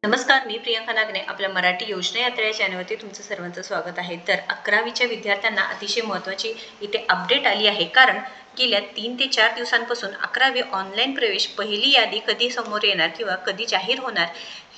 नमस्कार, मी प्रियंका नागने आपल्या मराठी योजना यात्रा या चॅनलवरती तुमचं सर्वांचं स्वागत आहे। तर 11वीच्या विद्यार्थ्यांना अतिशय महत्त्वाची इथे अपडेट आली आहे, कारण गेल्या 3 ते 4 दिवसांपासून 11वी ऑनलाईन प्रवेश पहिली यादी कधी समोर येणार किंवा कधी जाहीर होणार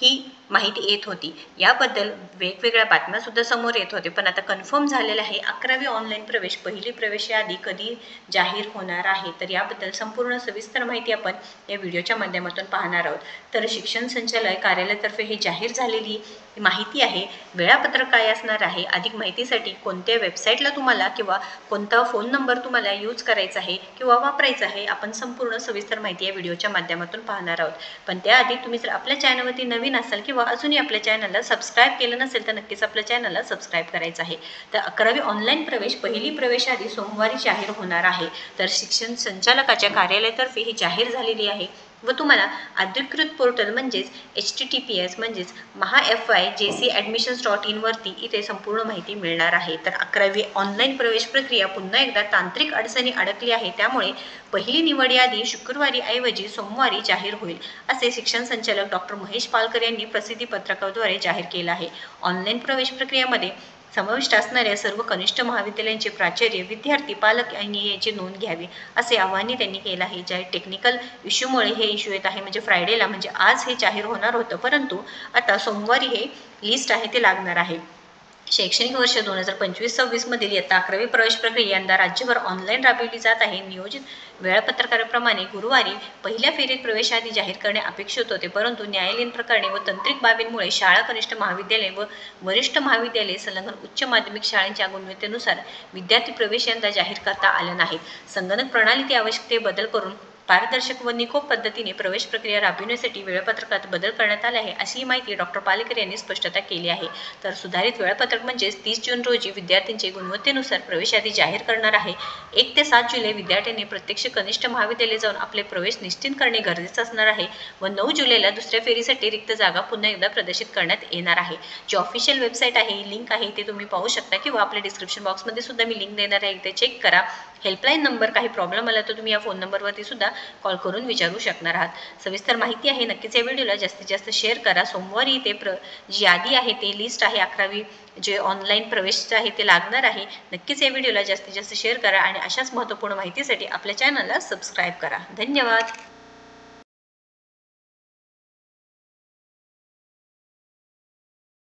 ही माहिती येत होती। याबद्दल वेगवेगळ्या बातम्या सुद्धा समोर येत होते, पण आता कन्फर्म झालेलं आहे 11वी ऑनलाईन प्रवेश पहिली प्रवेश यादी कधी जाहीर होणार आहे। तर याबद्दल संपूर्ण सविस्तर माहिती आपण या व्हिडिओच्या माध्यमातून पाहणार आहोत। तर शिक्षण संचालय कार्यालयातर्फे ही जाहीर झालेली माहिती आहे। वेळापत्रक काय असणार आहे, अधिक माहितीसाठी कोणत्या वेबसाईटला तुम्हाला किंवा कोणता फोन नंबर तुम्हाला यूज करायचा आहे किंवा वापरायचा आहे, आपण संपूर्ण सविस्तर माहिती या व्हिडिओच्या माध्यमातून पाहणार आहोत। पण त्याआधी तुम्ही जर आपल्या चॅनलवरती नवीन असाल किंवा अजूनही आपल्या चॅनलला सबस्क्राईब केलं नसेल तर नक्कीच आपल्या चॅनलला सबस्क्राईब करायचं आहे। तर 11वी ऑनलाईन प्रवेश पहिली प्रवेश यादी सोमवारी जाहीर होणार आहे। तर शिक्षण संचालकाच्या कार्यालयातर्फे ही जाहीर झालेली आहे व तुम्हाला अधिकृत पोर्टल म्हणजेच HTTPS म्हणजेच MahaFIJCAdmissions.in वरती इथे संपूर्ण माहिती मिळणार आहे। तर 11वी ऑनलाईन प्रवेश प्रक्रिया पुन्हा एकदा तांत्रिक अडचणी अडकली आहे, त्यामुळे पहिली निवड यादी शुक्रवारी ऐवजी सोमवारी जाहीर होईल, असे शिक्षण संचालक डॉक्टर महेश पालकर यांनी प्रसिद्धी पत्रकाद्वारे जाहीर केलं आहे। ऑनलाईन प्रवेश प्रक्रियेमध्ये समाविष्ट असणाऱ्या सर्व कनिष्ठ महाविद्यालयांचे प्राचार्य, विद्यार्थी, पालक यांनी याची नोंद घ्यावी, असे आवाहन त्यांनी केलं आहे। ज्या टेक्निकल इश्यूमुळे हे इश्यू येत आहे, म्हणजे फ्रायडेला म्हणजे आज हे जाहीर होणार होतं, परंतु आता सोमवारी हे लिस्ट आहे ते लागणार आहे। शैक्षणिक वर्ष 2025-26 मधील इयत्ता 11वी प्रवेश प्रक्रिया यंदा राज्यभर ऑनलाईन राबविली जात आहे। नियोजित वेळापत्रकाप्रमाणे गुरुवारी पहिल्या फेरीत प्रवेश यादी जाहीर करणे अपेक्षित होते, परंतु न्यायालयीन प्रकरणे व तांत्रिक बाबींमुळे शाळा, कनिष्ठ महाविद्यालय व वरिष्ठ महाविद्यालय संलग्न उच्च माध्यमिक शाळांच्या गुणवत्तेनुसार विद्यार्थी प्रवेश यंदा जाहीर करता आला नाहीत। संगणक प्रणालीत आवश्यक ते बदल करून पारदर्शक व निकोप पद्धतीने प्रवेश प्रक्रिया राबविण्यासाठी वेळापत्रकात बदल करण्यात आले आहे, अशी माहिती डॉक्टर पालेकर यांनी स्पष्टता केली आहे। तर सुधारित वेळापत्रक म्हणजेच 30 जून रोजी विद्यार्थ्यांचे गुणवत्तेनुसार प्रवेश यादी जाहीर करणार आहे। 1 ते 7 जुलै विद्यार्थ्यांनी प्रत्यक्ष कनिष्ठ महाविद्यालय जाऊन आपले प्रवेश निश्चित करणे गरजेचे असणार आहे व 9 जुलैला दुसऱ्या फेरीसाठी रिक्त जागा पुन्हा एकदा प्रदर्शित करण्यात येणार आहे। जी ऑफिशियल वेबसाईट आहे, लिंक आहे ते तुम्ही पाहू शकता किंवा आपल्या डिस्क्रिप्शन बॉक्समध्ये सुद्धा मी लिंक देणार आहे, ते चेक करा। हेल्पलाईन नंबर, काही प्रॉब्लेम आला तर तुम्ही या फोन नंबरवरती सुद्धा कॉल करून विचारू शकणार आहात। सविस्तर माहिती आहे, नक्कीच या व्हिडिओला जास्तीत जास्त शेअर करा। सोमवारी ते जी यादी आहे ते लिस्ट आहे 11वी जे ऑनलाईन प्रवेश आहे ते लागणार आहे। नक्कीच या व्हिडिओला जास्तीत जास्त शेअर करा आणि अशाच महत्त्वपूर्ण माहितीसाठी आपल्या चॅनलला सबस्क्राईब करा। धन्यवाद।